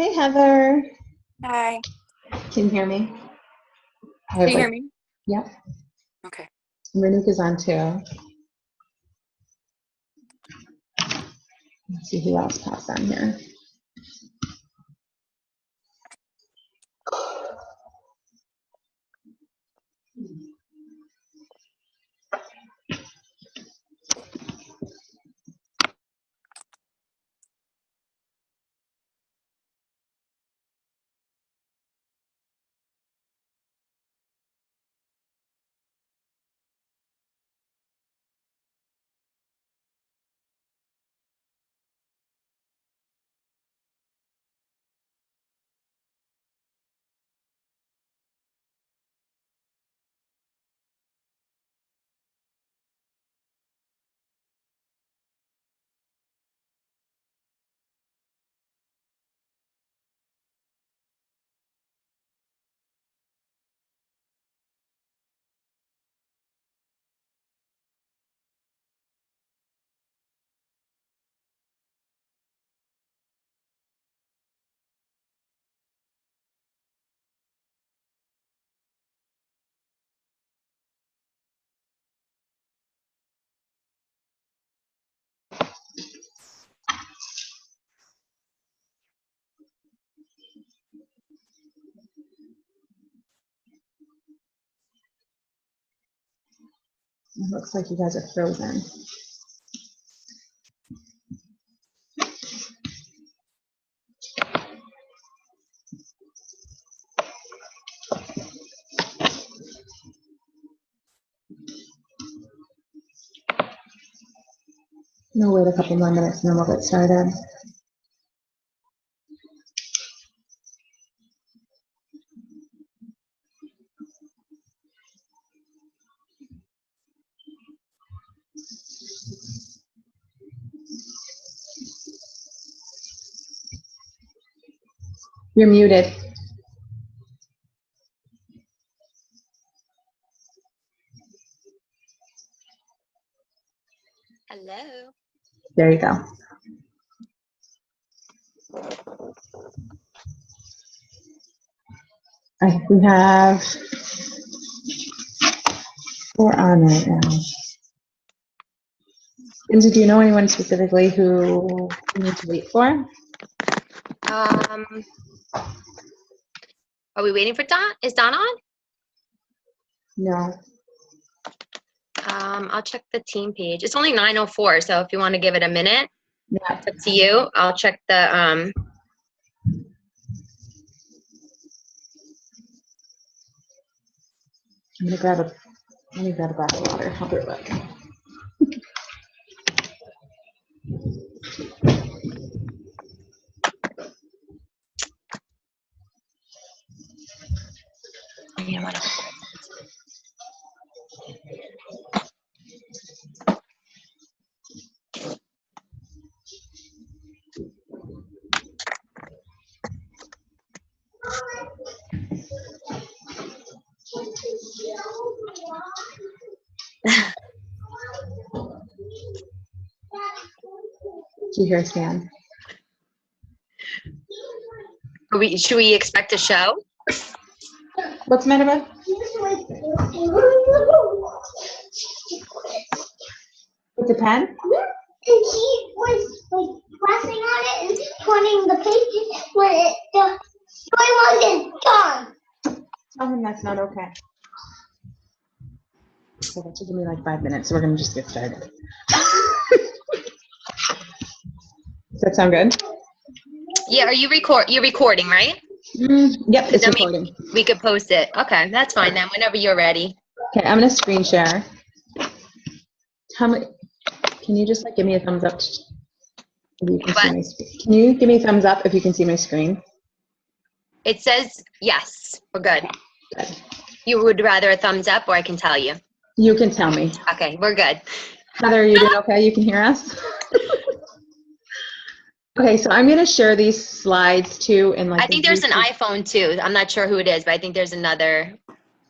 Hey Heather, Hi. can you hear me? I Can have you hear me? yep, Okay. Renika's on too. Let's see who else pops on here. It looks like you guys are frozen. We'll wait a couple more minutes and then we'll get started. You're muted. Hello. There you go. All right, we have 4 on right now. Lindsay, do you know anyone specifically who we need to wait for? Are we waiting for Don? Is Don on? No. I'll check the team page. It's only 9:04, so if you want to give it a minute, Yeah. it's up to you. I'll check the Let me grab a glass of water. I'll be right back. you know what? Do you hear a fan? Should we expect a show? What's the matter, bud? With the pen? And he was like pressing on it and pointing the pages when the story wasn't done. Tell him that's not okay. So that should give me like 5 minutes, so we're gonna just get started. Does that sound good? Yeah. Are you You're recording, right? Yep, it's Then recording. we could post it. Okay, that's fine then. Whenever you're ready. Okay, I'm gonna screen share. Can you just like give me a thumbs up if you can see my screen? Can you give me a thumbs up if you can see my screen? It says yes. We're good. Good. You would rather a thumbs up, or I can tell you. You can tell me. Okay, we're good. Heather, are you doing okay? You can hear us? Okay, so I'm gonna share these slides too in like I think there's an iPhone too. I'm not sure who it is, but I think there's another.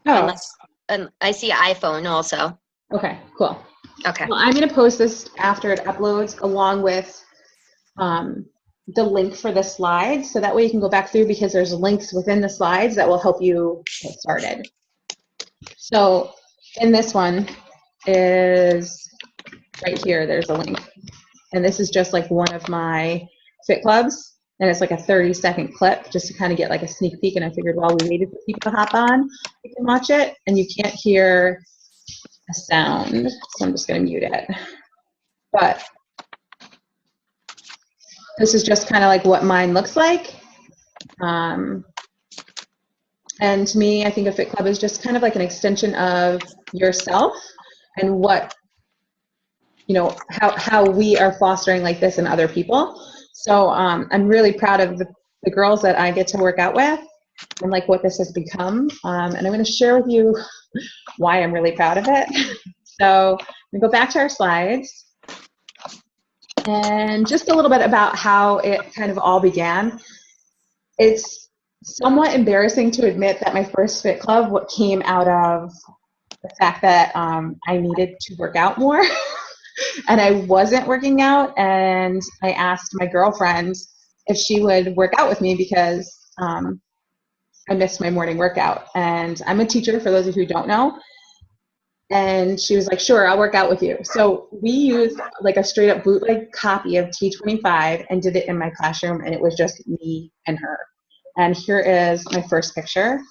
Oh, I see iPhone also. okay, cool. Okay. Well, I'm gonna post this after it uploads along with the link for the slides, so that way you can go back through, because there's links within the slides that will help you get started. So in this one is right here, there's a link. And this is just like one of my Fit Clubs. And it's like a 30-second clip just to kind of get like a sneak peek. And I figured while we waited for people to hop on, we can watch it. And you can't hear a sound, so I'm just going to mute it. But this is just kind of like what mine looks like. And to me, I think a Fit Club is just kind of like an extension of yourself and what, you know, how we are fostering like this in other people. So I'm really proud of the girls that I get to work out with and like what this has become. And I'm going to share with you why I'm really proud of it. So we go back to our slides and just a little bit about how it kind of all began. It's somewhat embarrassing to admit that my first Fit Club came out of the fact that I needed to work out more. And I wasn't working out, and I asked my girlfriend if she would work out with me because I missed my morning workout. And I'm a teacher, for those of you who don't know. And she was like, sure, I'll work out with you. So we used like a straight up bootleg copy of T25 and did it in my classroom, and it was just me and her. And here is my first picture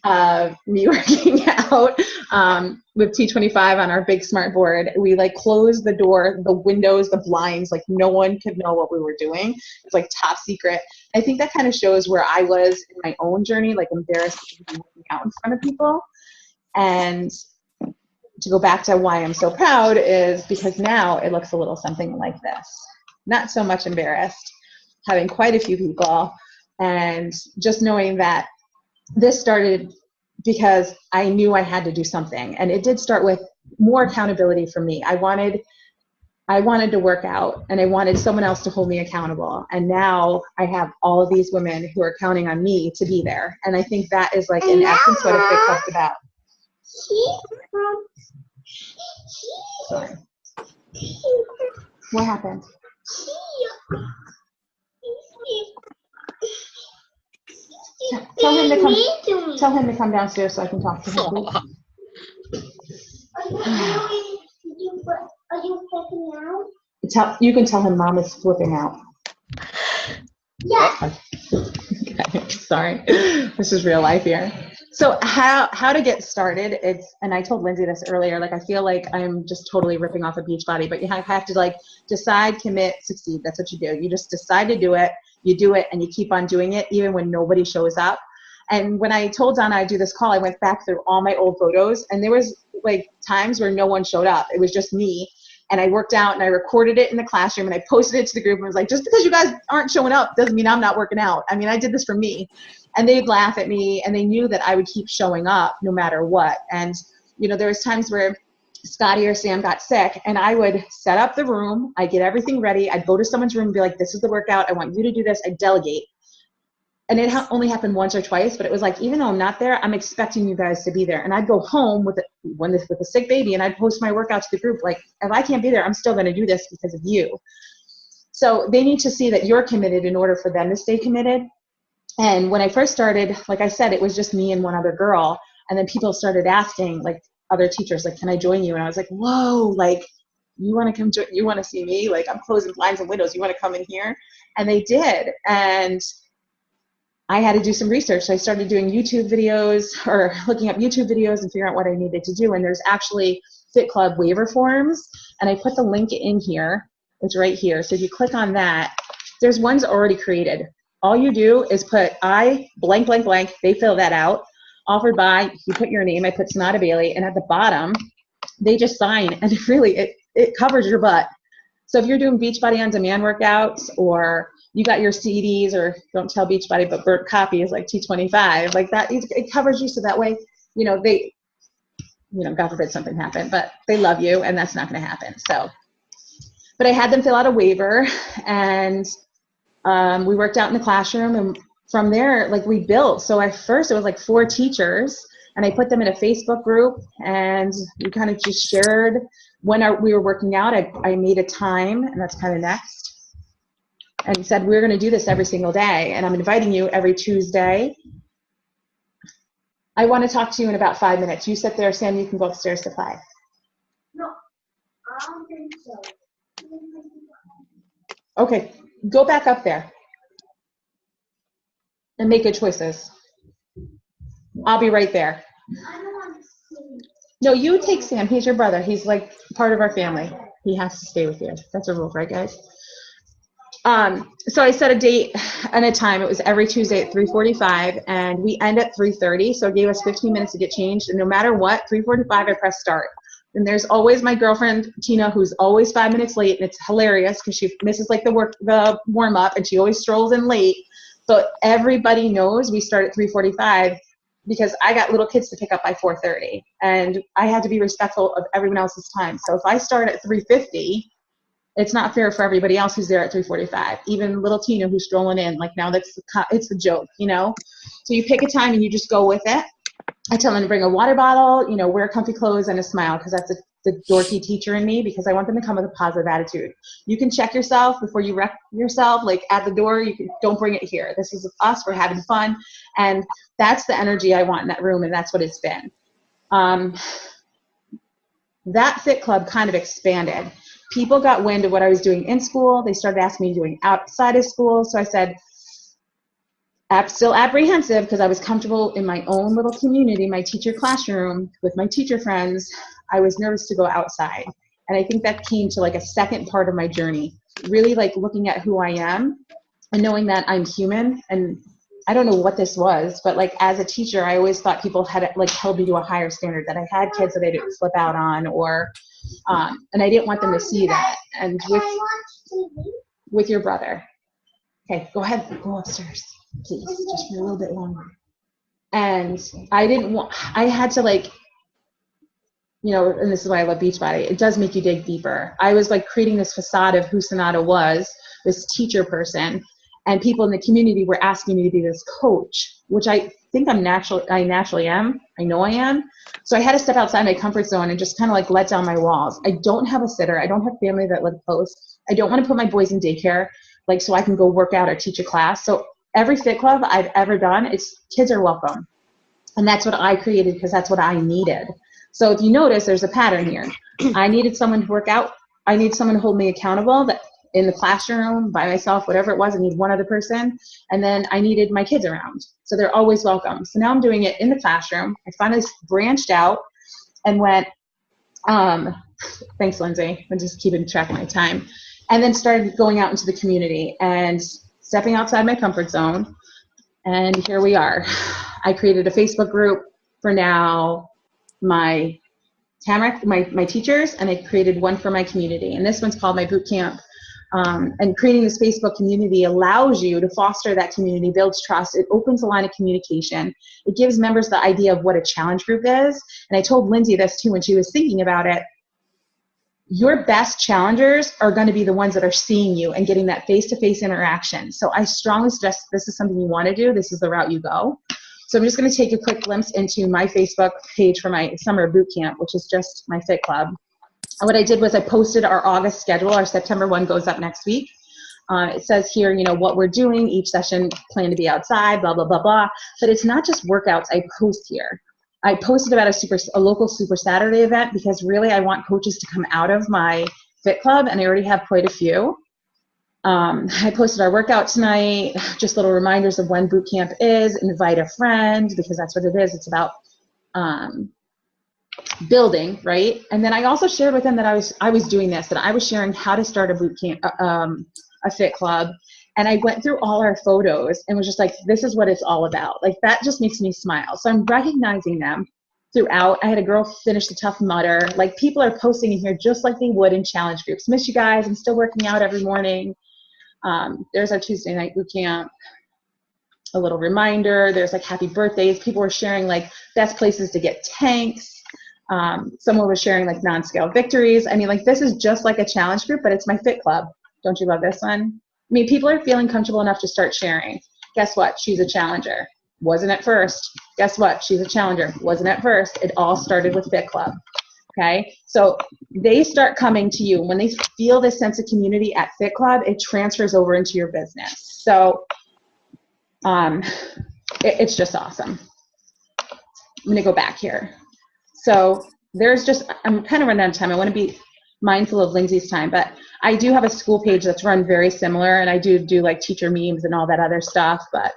of me working out with T25 on our big smart board. We like closed the door, the windows, the blinds, like no one could know what we were doing. It was like top secret. I think that kind of shows where I was in my own journey, like embarrassed to be working out in front of people. And to go back to why I'm so proud is because now it looks a little something like this. Not so much embarrassed, having quite a few people, and just knowing that this started because I knew I had to do something. And it did start with more accountability for me. I wanted to work out, and I wanted someone else to hold me accountable. And now I have all of these women who are counting on me to be there. And I think that is like in essence what a Fit Club's about. Sorry. What happened? Tell him to come downstairs so I can talk to him. Are you flipping out? You can tell him Mom is flipping out. Yeah. Okay, sorry. This is real life here. So how to get started, and I told Lindsay this earlier, like I feel like I'm just totally ripping off a Beachbody, but you have to like decide, commit, succeed. That's what you do. You just decide to do it, you do it, and you keep on doing it even when nobody shows up. And when I told Donna I'd do this call, I went back through all my old photos, and there was like times where no one showed up. It was just me. And I worked out and I recorded it in the classroom and I posted it to the group and was like, just because you guys aren't showing up doesn't mean I'm not working out. I mean, I did this for me. And they'd laugh at me, and they knew that I would keep showing up no matter what. And, you know, there was times where Scotty or Sam got sick, and I would set up the room, I'd get everything ready, I'd go to someone's room and be like, this is the workout, I want you to do this, I'd delegate. And it only happened once or twice, but it was like, even though I'm not there, I'm expecting you guys to be there. And I'd go home with a sick baby, and I'd post my workout to the group, like, if I can't be there, I'm still gonna do this because of you. So they need to see that you're committed in order for them to stay committed. And when I first started, like I said, it was just me and one other girl. And then people started asking, like other teachers, like, can I join you? And I was like, whoa, like, you want to come join, you want to see me? Like, I'm closing blinds and windows. You want to come in here? And they did. And I had to do some research. So I started doing YouTube videos, or looking up YouTube videos and figuring out what I needed to do. And there's actually Fit Club waiver forms. And I put the link in here. It's right here. So if you click on that, there's ones already created. All you do is put I blank, blank, blank. They fill that out. Offered by, you put your name. I put Sonata Bailey. And at the bottom, they just sign. And really, it covers your butt. So if you're doing Beachbody On Demand workouts, or you got your CDs, or don't tell Beachbody, but burnt copies like T25, like that, it covers you. So that way, you know, they, you know, God forbid something happened, but they love you, and that's not going to happen. So, but I had them fill out a waiver, and we worked out in the classroom, and from there, like, we built. So at first it was like 4 teachers, and I put them in a Facebook group, and we kind of just shared when we were working out. I made a time, and that's kind of next. and said, we're going to do this every single day. And I'm inviting you every Tuesday. I want to talk to you in about 5 minutes. You sit there, Sam, you can go upstairs to play. No, I don't think so. Okay, go back up there and make good choices. I'll be right there. I don't want to see. No, you take Sam. He's your brother. He's like part of our family. He has to stay with you. That's a rule, right, guys? So I set a date and a time. It was every Tuesday at 3:45, and we end at 3:30. So it gave us 15 minutes to get changed. And no matter what, 3:45, I press start. And there's always my girlfriend Tina, who's always 5 minutes late, and it's hilarious because she misses like the warm up, and she always strolls in late. So everybody knows we start at 3:45 because I got little kids to pick up by 4:30, and I had to be respectful of everyone else's time. So if I start at 3:50, it's not fair for everybody else who's there at 3:45. Even little Tina who's strolling in, like now it's a joke, you know? So you pick a time and you just go with it. I tell them to bring a water bottle, you know, wear comfy clothes and a smile, because that's the dorky teacher in me, because I want them to come with a positive attitude. You can check yourself before you wreck yourself, like at the door. Don't bring it here. This is us. We're having fun. And that's the energy I want in that room, and that's what it's been. That Fit Club kind of expanded. People got wind of what I was doing in school. They started asking me doing outside of school. So I said, still apprehensive because I was comfortable in my own little community, my teacher classroom with my teacher friends. I was nervous to go outside. And I think that came to like a second part of my journey, really like looking at who I am and knowing that I'm human. And I don't know what this was, but like as a teacher, I always thought people had like held me to a higher standard, that I had kids that I didn't flip out on, or and I didn't want them to see that. And with your brother. Okay, go ahead, go upstairs, please, just for a little bit longer. And I had to like, you know, and this is why I love Beachbody, it does make you dig deeper. I was like creating this facade of who Sonata was, this teacher person, and people in the community were asking me to be this coach, which I think I naturally am. I know I am. So I had to step outside my comfort zone and just kind of like let down my walls. I don't have a sitter. I don't have family that live close. I don't want to put my boys in daycare, like so I can go work out or teach a class. So every Fit Club I've ever done, it's kids are welcome. And that's what I created because that's what I needed. So if you notice, there's a pattern here. I needed someone to work out. I need someone to hold me accountable, that in the classroom, by myself, whatever it was. I need one other person. And then I needed my kids around. So they're always welcome. So now I'm doing it in the classroom. I finally branched out and went, thanks, Lindsay. I'm just keeping track of my time. And then started going out into the community and stepping outside my comfort zone. And here we are. I created a Facebook group for now my teachers, and I created one for my community. And this one's called my boot camp. And creating this Facebook community allows you to foster that community, builds trust. It opens a line of communication. It gives members the idea of what a challenge group is. And I told Lindsay this too when she was thinking about it. Your best challengers are going to be the ones that are seeing you and getting that face-to-face interaction. So I strongly suggest if this is something you want to do, this is the route you go. So I'm just going to take a quick glimpse into my Facebook page for my summer boot camp, which is just my Fit Club. And what I did was I posted our August schedule. Our September one goes up next week. It says here, you know, what we're doing, each session plan to be outside, blah, blah, blah, blah. But it's not just workouts I post here. I posted about a local Super Saturday event because really I want coaches to come out of my Fit Club, and I already have quite a few. I posted our workout tonight, just little reminders of when boot camp is, invite a friend, because that's what it is. It's about building, right? And then I also shared with them that I was doing this, that I was sharing how to start a boot camp, a Fit Club. And I went through all our photos and was just like, this is what it's all about. Like, that just makes me smile. So I'm recognizing them throughout. I had a girl finish the Tough Mudder. Like, people are posting in here just like they would in challenge groups. Miss you guys. I'm still working out every morning. There's our Tuesday night boot camp. A little reminder. There's like happy birthdays. People were sharing like best places to get tanks. Someone was sharing like non-scale victories. I mean, like, this is just like a challenge group, but it's my Fit Club. Don't you love this one? I mean, people are feeling comfortable enough to start sharing. Guess what? She's a challenger. Wasn't at first. Guess what? She's a challenger. Wasn't at first. It all started with Fit Club. Okay, so they start coming to you. When they feel this sense of community at Fit Club, it transfers over into your business. So it's just awesome. I'm going to go back here. So I'm kind of running out of time. I want to be mindful of Lindsay's time, but I do have a school page that's run very similar, and I do like teacher memes and all that other stuff. But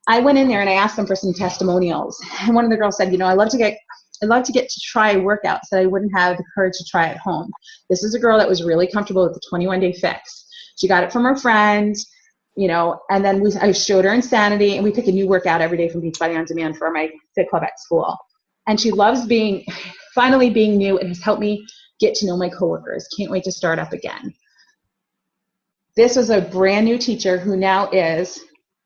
I went in there and I asked them for some testimonials. And one of the girls said, I'd love to get to try workouts that I wouldn't have the courage to try at home. This is a girl that was really comfortable with the 21-day fix. She got it from her friends, and then I showed her Insanity, and we pick a new workout every day from Beachbody On Demand for my Fit Club at school. And she loves finally being new, and has helped me get to know my coworkers. Can't wait to start up again. This was a brand new teacher who now is,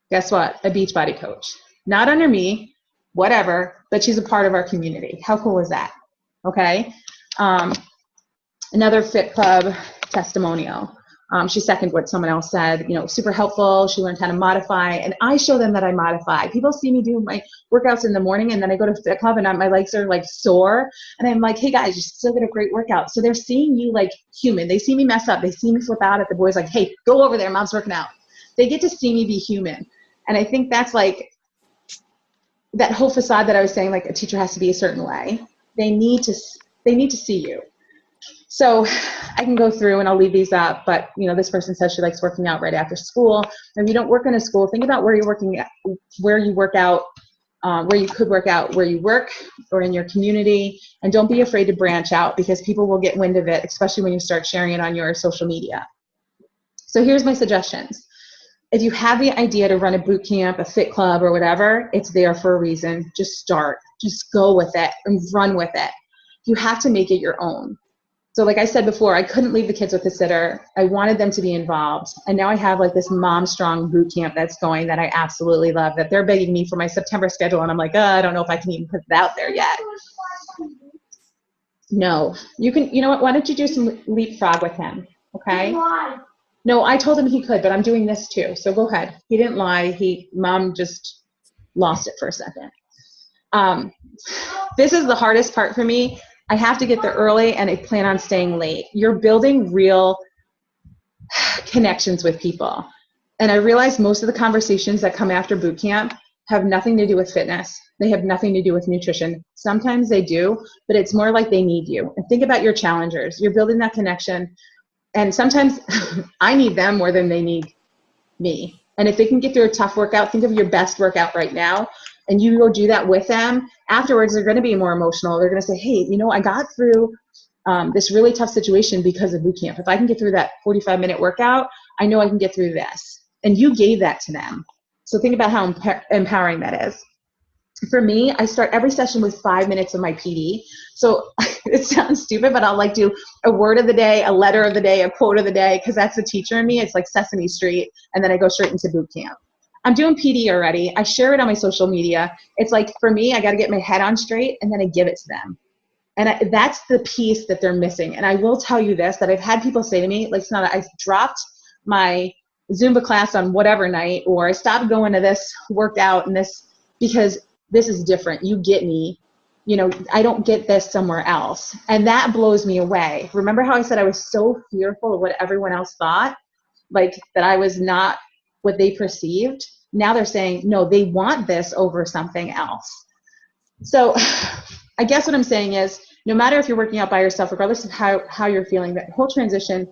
guess what, a Beachbody coach. Not under me, whatever, but she's a part of our community. How cool is that? Okay. Another Fit Club testimonial. She seconded what someone else said, super helpful. She learned how to modify, and I show them that I modify. People see me do my workouts in the morning, and then I go to Fit Club and my legs are like sore, and I'm like, hey guys, you still get a great workout. So they're seeing you like human. They see me mess up. They see me flip out at the boys like, hey, go over there, mom's working out. They get to see me be human. And I think that's like that whole facade that I was saying, like a teacher has to be a certain way. They need to see you. So I can go through and I'll leave these up, but this person says she likes working out right after school. If you don't work in a school, think about where you're working at, where you work out, where you could work out, where you work or in your community, and don't be afraid to branch out, because people will get wind of it, especially when you start sharing it on your social media. So here's my suggestions. If you have the idea to run a boot camp, a Fit Club, or whatever, it's there for a reason. Just start. Just go with it and run with it. You have to make it your own. So like I said before, I couldn't leave the kids with a sitter. I wanted them to be involved. And now I have like this Mom Strong boot camp that's going that I absolutely love, that they're begging me for my September schedule. And I'm like, I don't know if I can even put it out there yet. No, you can, you know what? Why don't you do some leapfrog with him? Okay. No, I told him he could, but I'm doing this too. So go ahead. He didn't lie. Mom just lost it for a second. This is the hardest part for me. I have to get there early, and I plan on staying late. You're building real connections with people. And I realize most of the conversations that come after boot camp have nothing to do with fitness. They have nothing to do with nutrition. Sometimes they do, but it's more like they need you. And think about your challengers. You're building that connection. And sometimes I need them more than they need me. And if they can get through a tough workout, think of your best workout right now, and you go do that with them. Afterwards, they're going to be more emotional. They're going to say, hey, I got through this really tough situation because of boot camp. If I can get through that 45-minute workout, I know I can get through this. And you gave that to them. So think about how empowering that is. For me, I start every session with 5 minutes of my PD. So it sounds stupid, but I'll like do a word of the day, a letter of the day, a quote of the day, because that's the teacher in me. It's like Sesame Street, and then I go straight into boot camp. I'm doing PD already. I share it on my social media. It's like, for me, I got to get my head on straight, and then I give it to them. And that's the piece that they're missing. And I will tell you this, that I've had people say to me, like, Sonata, I dropped my Zumba class on whatever night, or I stopped going to this workout and this, because this is different. You get me. I don't get this somewhere else. And that blows me away. Remember how I said I was so fearful of what everyone else thought? Like, that I was not what they perceived? Now they're saying, no, they want this over something else. So I guess what I'm saying is, no matter if you're working out by yourself, regardless of how you're feeling, that whole transition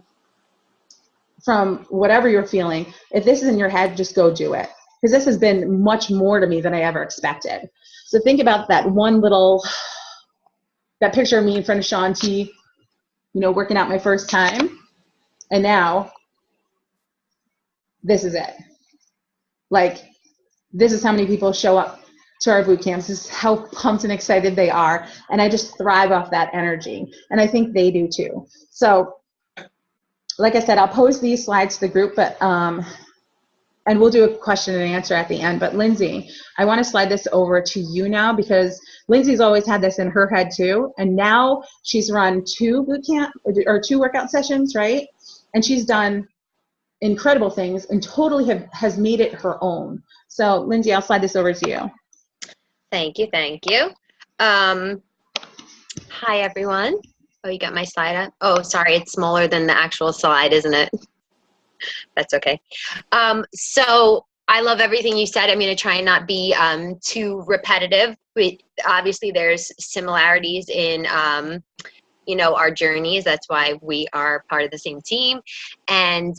from whatever you're feeling, if this is in your head, just go do it. Because this has been much more to me than I ever expected. So think about that that picture of me in front of Shaun T, working out my first time. And now, this is it. Like, this is how many people show up to our boot camps. This is how pumped and excited they are. And I just thrive off that energy. And I think they do too. So, like I said, I'll post these slides to the group, but and we'll do a question and answer at the end. But Lindsay, I want to slide this over to you now, because Lindsay's always had this in her head too. And now she's run 2 boot camp or 2 workout sessions, right? And she's done incredible things and totally has made it her own. So Lindsay, I'll slide this over to you. Thank you. Hi, everyone. Oh, you got my slide up? Oh, sorry, it's smaller than the actual slide, isn't it? That's okay. So I love everything you said. I'm going to try and not be too repetitive. But obviously, there's similarities in, you know, our journeys. That's why we are part of the same team. And,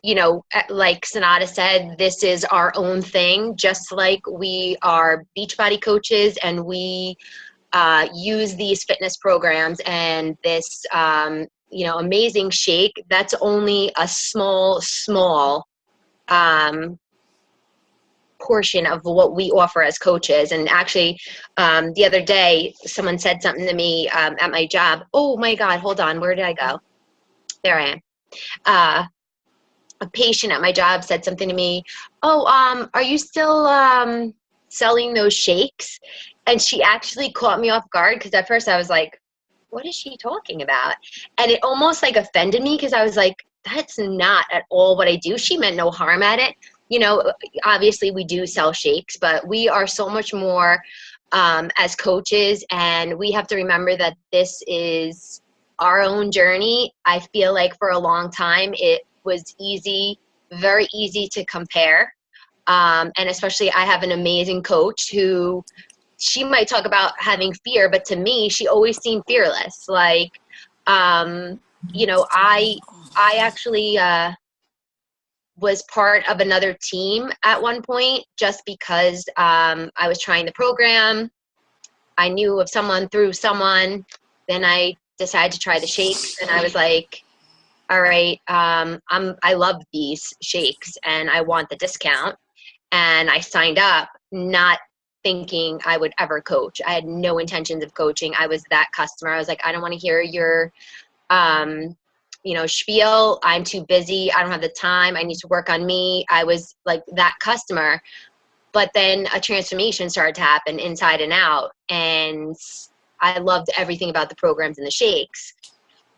you know, like Sonata said, this is our own thing, just like we are Beachbody coaches and we use these fitness programs and this, you know, amazing shake. That's only a small portion of what we offer as coaches. And actually, the other day, someone said something to me at my job. Oh my God, hold on. Where did I go? There I am. A patient at my job said something to me. Oh, are you still selling those shakes? And she actually caught me off guard because at first I was like, what is she talking about? And it almost like offended me because I was like, that's not at all what I do. She meant no harm at it. You know, obviously we do sell shakes, but we are so much more as coaches, and we have to remember that this is our own journey. I feel like for a long time it was easy, very easy to compare. And especially I have an amazing coach who, she might talk about having fear, but to me, she always seemed fearless. Like, you know, I actually was part of another team at one point just because I was trying the program. I knew of someone through someone. Then I decided to try the shakes, and I was like, all right, I love these shakes and I want the discount. And I signed up not thinking I would ever coach. I had no intentions of coaching. I was that customer. I was like, I don't want to hear your, you know, spiel. I'm too busy. I don't have the time. I need to work on me. I was like that customer. But then a transformation started to happen inside and out. And I loved everything about the programs and the shakes,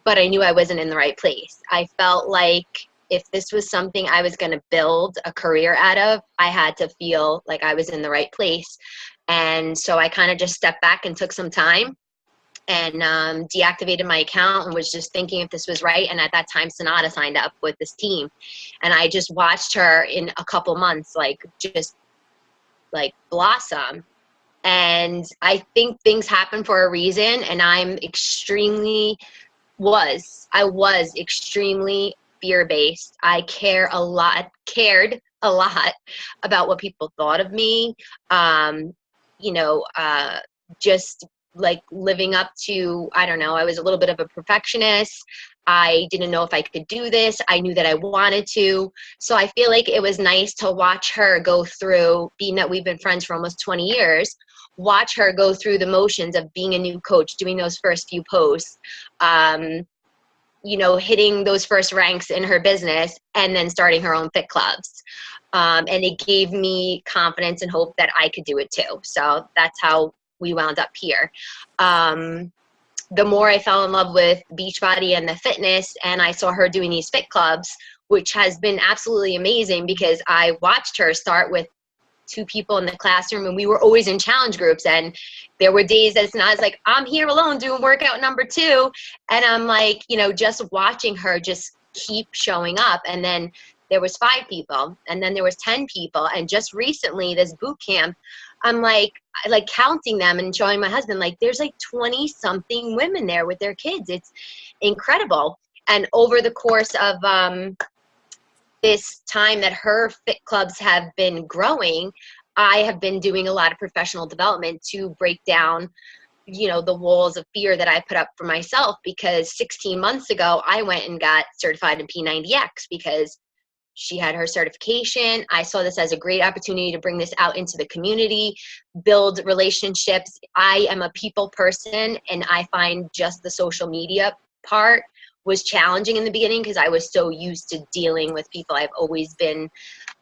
but I knew I wasn't in the right place. I felt like if this was something I was going to build a career out of, I had to feel like I was in the right place. And so I kind of just stepped back and took some time and deactivated my account and was just thinking if this was right. And at that time, Sonata signed up with this team. And I just watched her in a couple months, like just like blossom. And I think things happen for a reason. And I was extremely fear-based. I cared a lot about what people thought of me. You know, just like living up to, I don't know, I was a little bit of a perfectionist. I didn't know if I could do this. I knew that I wanted to. So I feel like it was nice to watch her go through, being that we've been friends for almost 20 years, watch her go through the motions of being a new coach, doing those first few posts, you know, hitting those first ranks in her business, and then starting her own fit clubs. And it gave me confidence and hope that I could do it too. So that's how we wound up here. The more I fell in love with Beachbody and the fitness, and I saw her doing these fit clubs, which has been absolutely amazing because I watched her start with 2 people in the classroom, and we were always in challenge groups. And there were days that I was like, I'm here alone doing workout number 2. And I'm like, you know, just watching her just keep showing up. And then there was 5 people, and then there was 10 people. And just recently, this boot camp, I'm like counting them and showing my husband, like, there's like 20 something women there with their kids. It's incredible. And over the course of, this time that her fit clubs have been growing, I have been doing a lot of professional development to break down, you know, the walls of fear that I put up for myself, because 16 months ago, I went and got certified in P90X because she had her certification. I saw this as a great opportunity to bring this out into the community, build relationships. I am a people person, and I find just the social media part was challenging in the beginning because I was so used to dealing with people. I've always been,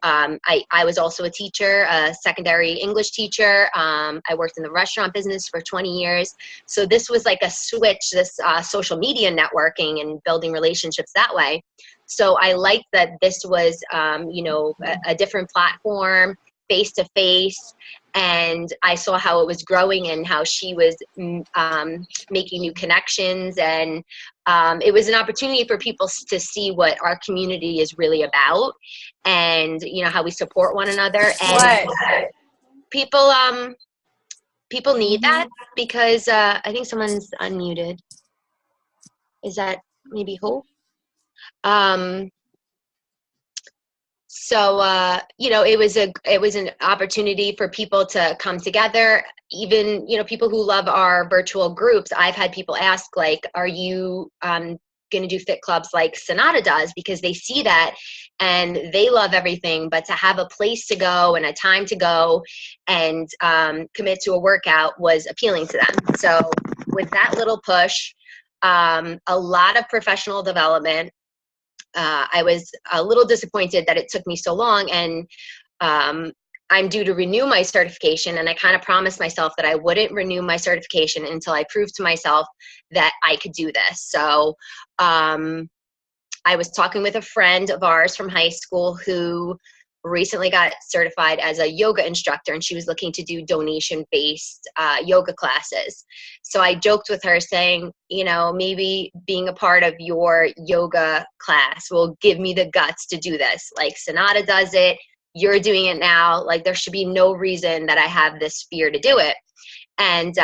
I was also a teacher, a secondary English teacher. I worked in the restaurant business for 20 years. So this was like a switch, this social media networking and building relationships that way. So I liked that this was, you know, a different platform, face-to-face. and I saw how it was growing and how she was making new connections, and it was an opportunity for people to see what our community is really about, and how we support one another. And people people need that, because I think someone's unmuted. Is that maybe who? So it was an opportunity for people to come together. Even people who love our virtual groups. I've had people ask, like, are you going to do fit clubs like Sonata does, because they see that and they love everything, but to have a place to go and a time to go and commit to a workout was appealing to them. So with that little push, a lot of professional development. I was a little disappointed that it took me so long, and I'm due to renew my certification, and I kind of promised myself that I wouldn't renew my certification until I proved to myself that I could do this. So I was talking with a friend of ours from high school who recently got certified as a yoga instructor, and she was looking to do donation-based yoga classes. So I joked with her saying, maybe being a part of your yoga class will give me the guts to do this. Like Sonata does it, you're doing it now. Like there should be no reason that I have this fear to do it. And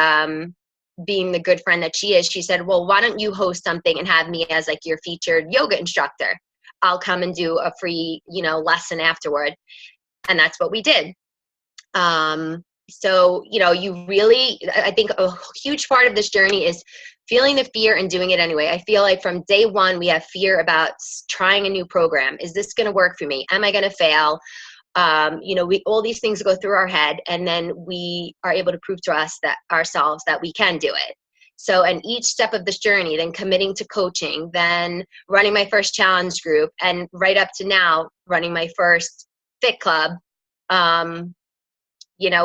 being the good friend that she is, she said, well, why don't you host something and have me as like your featured yoga instructor? I'll come and do a free, lesson afterward. And that's what we did. So, you really, I think a huge part of this journey is feeling the fear and doing it anyway. I feel like from day one, we have fear about trying a new program. Is this going to work for me? Am I going to fail? All these things go through our head, and then we are able to prove to ourselves that we can do it. So, and each step of this journey, then committing to coaching, then running my first challenge group, and right up to now, running my first fit club,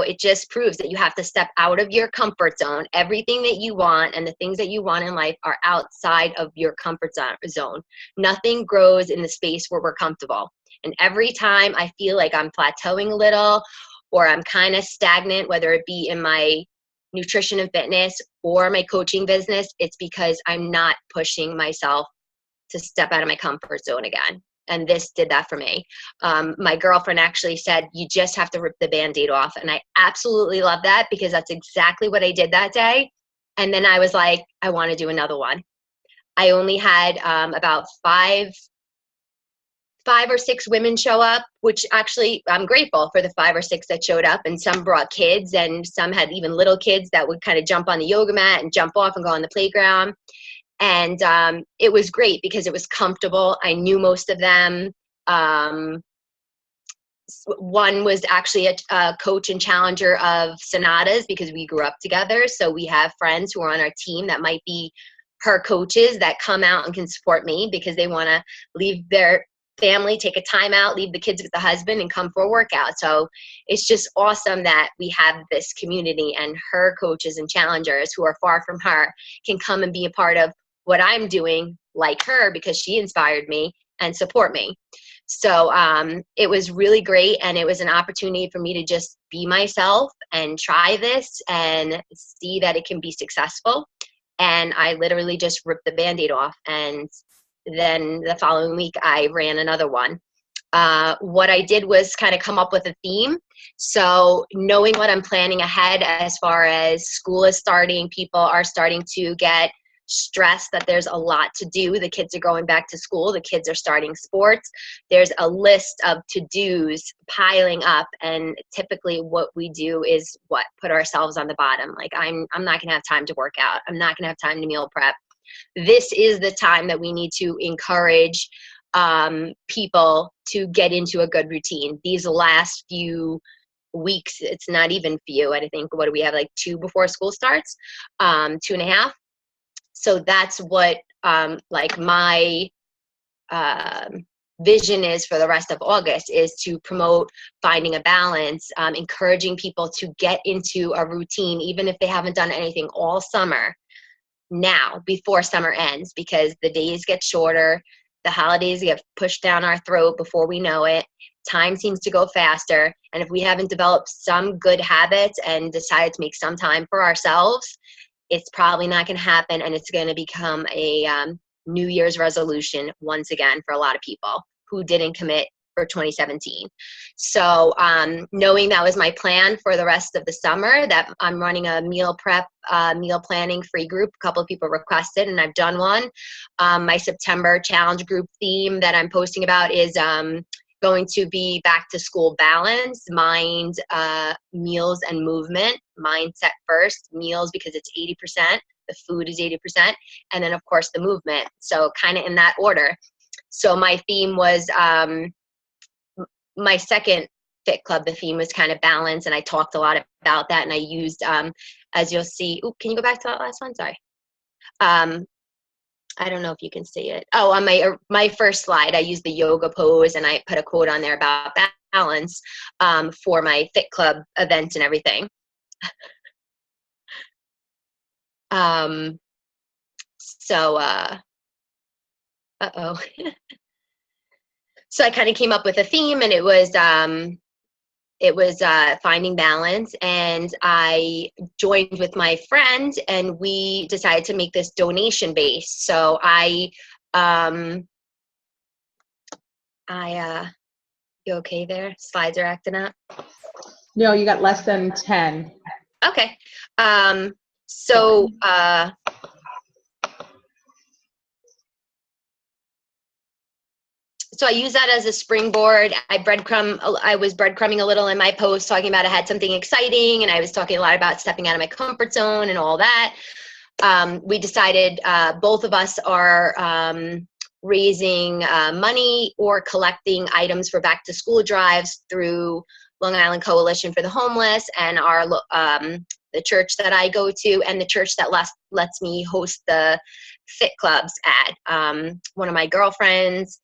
it just proves that you have to step out of your comfort zone. Everything that you want and the things that you want in life are outside of your comfort zone. Nothing grows in the space where we're comfortable. And every time I feel like I'm plateauing a little, or I'm kind of stagnant, whether it be in my nutrition and fitness or my coaching business, it's because I'm not pushing myself to step out of my comfort zone again. And this did that for me. My girlfriend actually said, you just have to rip the Band-Aid off. And I absolutely love that, because that's exactly what I did that day. And then I was like, I want to do another one. I only had about five or six women show up, which actually I'm grateful for the 5 or 6 that showed up, and some brought kids, and some had even little kids that would kind of jump on the yoga mat and jump off and go on the playground. And it was great because it was comfortable. I knew most of them. One was actually a coach and challenger of Sonata's, because we grew up together. So we have friends who are on our team that might be her coaches that come out and can support me because they want to leave their family, take a time out, leave the kids with the husband, and come for a workout. So it's just awesome that we have this community, and her coaches and challengers who are far from her can come and be a part of what I'm doing, like her, because she inspired me, and support me. So it was really great, and it was an opportunity for me to just be myself and try this and see that it can be successful. And I literally just ripped the Band-Aid off, and then the following week I ran another one. What I did was kind of come up with a theme. So knowing what I'm planning ahead, as far as school is starting, people are starting to get stressed that there's a lot to do. The kids are going back to school. The kids are starting sports. There's a list of to-dos piling up, and typically what we do is put ourselves on the bottom. Like I'm not going to have time to work out. I'm not going to have time to meal prep. This is the time that we need to encourage people to get into a good routine. These last few weeks, it's not even few. I think, what do we have, like 2 before school starts? 2.5. So that's what like my vision is for the rest of August, is to promote finding a balance, encouraging people to get into a routine, even if they haven't done anything all summer, now before summer ends, because the days get shorter, the holidays get pushed down our throat before we know it. time seems to go faster. And if we haven't developed some good habits and decided to make some time for ourselves, it's probably not going to happen. And it's going to become a New Year's resolution once again for a lot of people who didn't commit for 2017. So knowing that was my plan for the rest of the summer, that I'm running a meal prep, meal planning free group. A couple of people requested, and I've done one. My September challenge group theme that I'm posting about is going to be back to school balance, mind, meals, and movement. Mindset first, meals because it's 80%, the food is 80%, and then of course the movement. So kind of in that order. So my theme was, my second Fit Club, the theme was kind of balance, and I talked a lot about that, and I used, as you'll see, can you go back to that last one? Sorry. I don't know if you can see it. Oh, on my first slide, I used the yoga pose, and I put a quote on there about balance for my Fit Club event and everything. Uh-oh. So I kind of came up with a theme, and it was finding balance, and I joined with my friend, and we decided to make this donation based. So you okay there? Slides are acting up. No, you got less than 10. Okay. So I use that as a springboard. I was breadcrumbing a little in my post, talking about I had something exciting, and I was talking a lot about stepping out of my comfort zone and all that. We decided both of us are raising money or collecting items for back to school drives through Long Island Coalition for the Homeless and our the church that I go to, and the church that lets me host the Fit Clubs at. One of my girlfriends,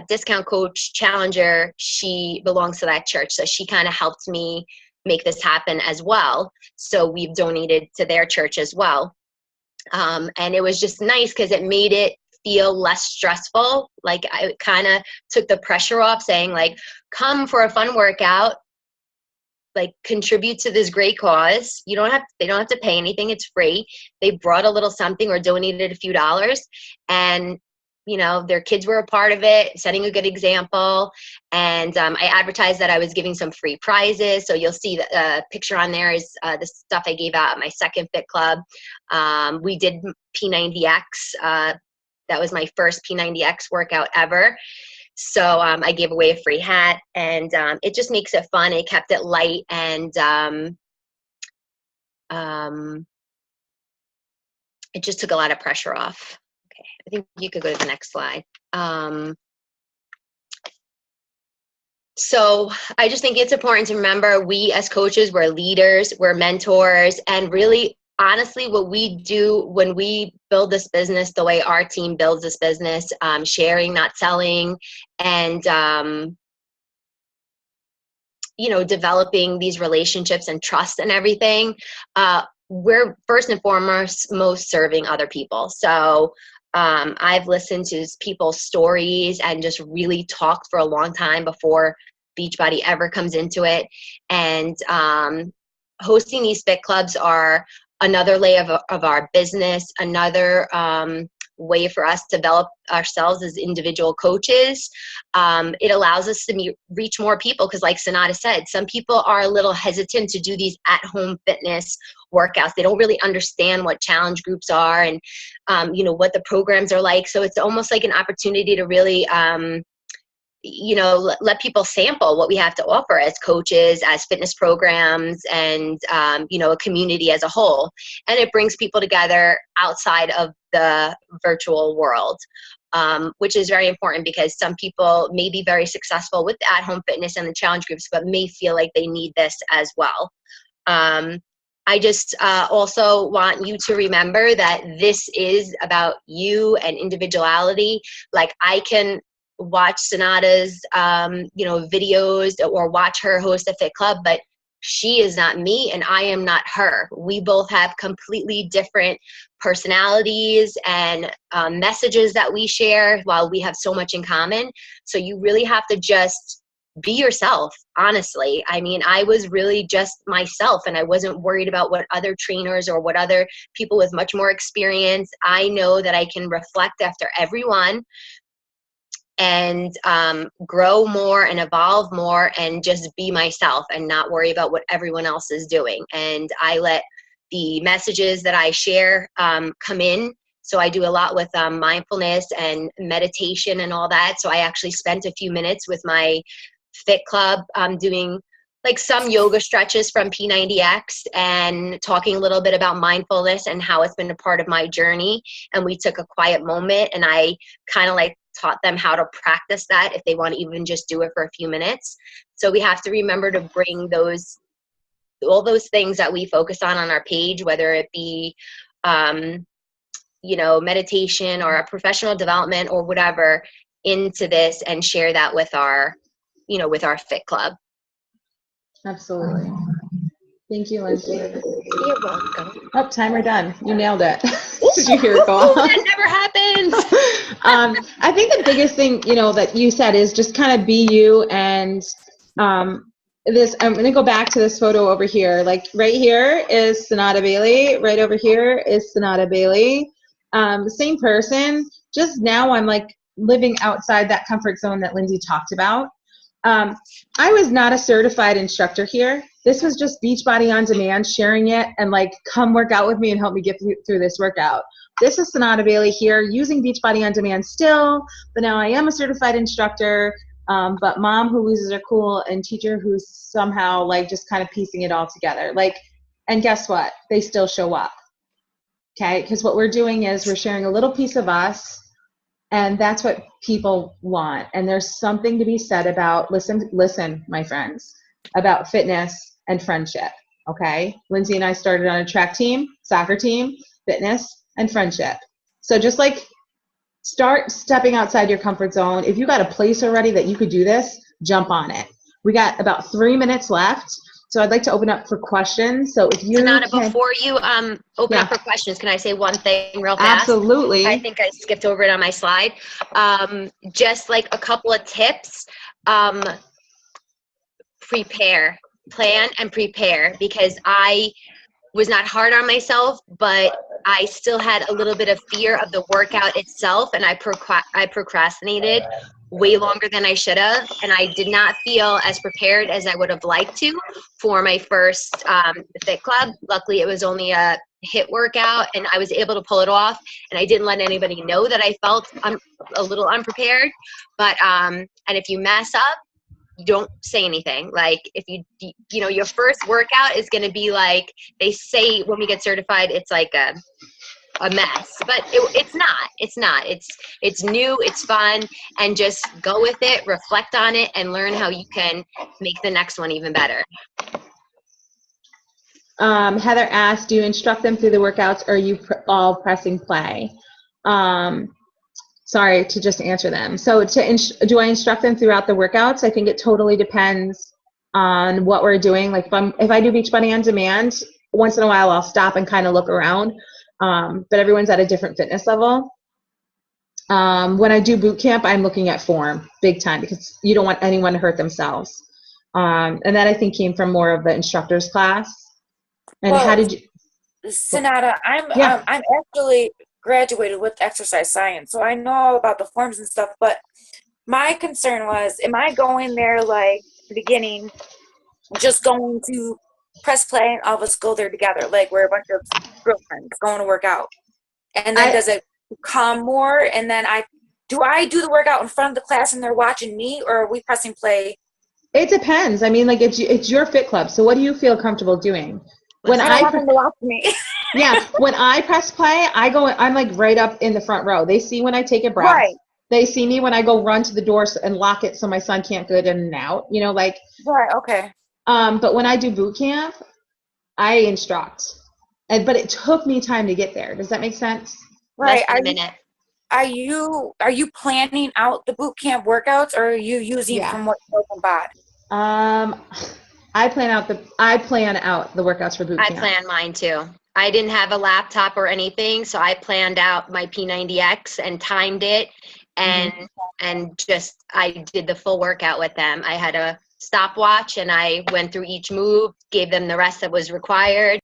discount coach, challenger, she belongs to that church. So she kind of helped me make this happen as well. So we've donated to their church as well. And it was just nice because it made it feel less stressful. Like I kind of took the pressure off, saying like, come for a fun workout, like contribute to this great cause. They don't have to pay anything. It's free. They brought a little something or donated a few dollars, and their kids were a part of it, setting a good example. And I advertised that I was giving some free prizes. So you'll see the picture on there is the stuff I gave out at my second Fit Club. We did P90X. That was my first P90X workout ever. So I gave away a free hat, and it just makes it fun. It kept it light, and it just took a lot of pressure off. I think you could go to the next slide. So I just think it's important to remember we as coaches, we're leaders, we're mentors, and really, honestly, what we do when we build this business, the way our team builds this business, sharing, not selling, and developing these relationships and trust and everything, we're first and foremost serving other people. So I've listened to people's stories and just really talked for a long time before Beachbody ever comes into it. And hosting these Fit Clubs are another layer of our business, another way for us to develop ourselves as individual coaches. It allows us to reach more people because, like Sonata said, some people are a little hesitant to do these at-home fitness workouts. They don't really understand what challenge groups are and what the programs are like. So it's almost like an opportunity to really let people sample what we have to offer as coaches, as fitness programs, and a community as a whole. And it brings people together outside of the virtual world, which is very important because some people may be very successful with the at-home fitness and the challenge groups, but may feel like they need this as well. I just also want you to remember that this is about you and individuality. Like I can watch Sonata's, videos or watch her host a Fit Club, but she is not me and I am not her. We both have completely different personalities and messages that we share while we have so much in common. So you really have to just be yourself, honestly. I mean, I was really just myself, and I wasn't worried about what other trainers or what other people with much more experience. I know that I can reflect after everyone and grow more and evolve more and just be myself and not worry about what everyone else is doing. And I let the messages that I share come in. So I do a lot with mindfulness and meditation and all that. So I actually spent a few minutes with my Fit Club doing like some yoga stretches from P90X and talking a little bit about mindfulness and how it's been a part of my journey. And we took a quiet moment, and I kind of like taught them how to practice that if they want to even just do it for a few minutes. So we have to remember to bring all those things that we focus on our page, whether it be meditation or a professional development or whatever, into this and share that with our Fit Club. Absolutely. Thank you, Lindsay. You're welcome. Oh, timer done. You nailed it. Did you hear it go off? That never happens. I think the biggest thing, that you said is just kind of be you. And I'm going to go back to this photo over here. Like right here is Sonata Bailey. Right over here is Sonata Bailey. Same person. Just now I'm like living outside that comfort zone that Lindsay talked about. I was not a certified instructor here. This was just Beachbody On Demand, sharing it and like, come work out with me and help me get through this workout. This is Sonata Bailey here using Beachbody On Demand still, but now I am a certified instructor, but mom who loses her cool and teacher who's somehow like just kind of piecing it all together. Like, and guess what? They still show up. Okay, because what we're doing is we're sharing a little piece of us, and that's what people want. And there's something to be said about, listen, my friends, about fitness and friendship, okay? Lindsay and I started on a track team, soccer team, fitness, and friendship. So just like start stepping outside your comfort zone. If you got a place already that you could do this, jump on it. We got about 3 minutes left. So I'd like to open up for questions. So if you Sonata, before you open up for questions, can I say one thing real fast? Absolutely. I think I skipped over it on my slide. Just like a couple of tips. Plan and prepare, because I was not hard on myself, but I still had a little bit of fear of the workout itself, and I procrastinated way longer than I should have, and I did not feel as prepared as I would have liked to for my first Fit Club. Luckily, it was only a HIIT workout, and I was able to pull it off, and I didn't let anybody know that I felt a little unprepared. But and if you mess up, you don't say anything. Like if your first workout is going to be like, they say when we get certified, it's like a mess, but it's not. It's new, it's fun, and just go with it, reflect on it, and learn how you can make the next one even better. Heather asked, do you instruct them through the workouts, or are you all pressing play? Sorry to just answer them. So do I instruct them throughout the workouts? I think it totally depends on what we're doing. Like if I do Beachbody On Demand, once in a while I'll stop and kind of look around. But everyone's at a different fitness level. When I do boot camp, I'm looking at form big time, because you don't want anyone to hurt themselves. And that I think came from more of the instructor's class. And how did you? Sonata, I'm actually graduated with exercise science, so I know all about the forms and stuff, but my concern was, am I going there like the beginning, just going to press play and all of us go there together, like we're a bunch of girlfriends going to work out, and then does it come more, and then do I do the workout in front of the class and they're watching me, or are we pressing play? It depends. I mean, like it's your Fit Club, so what do you feel comfortable doing? When I want them to watch me. Yeah, when I press play, I'm like right up in the front row. They see when I take a breath. Right. They see me when I go run to the door and lock it so my son can't get in and out. Like. Right. Okay. But when I do boot camp, I instruct, but it took me time to get there. Does that make sense? Right. Are you planning out the boot camp workouts, or are you using from what open bod? I plan out the workouts for boot camp. I plan mine too. I didn't have a laptop or anything, so I planned out my P90X and timed it and just I did the full workout with them. I had a stopwatch and I went through each move, gave them the rest that was required.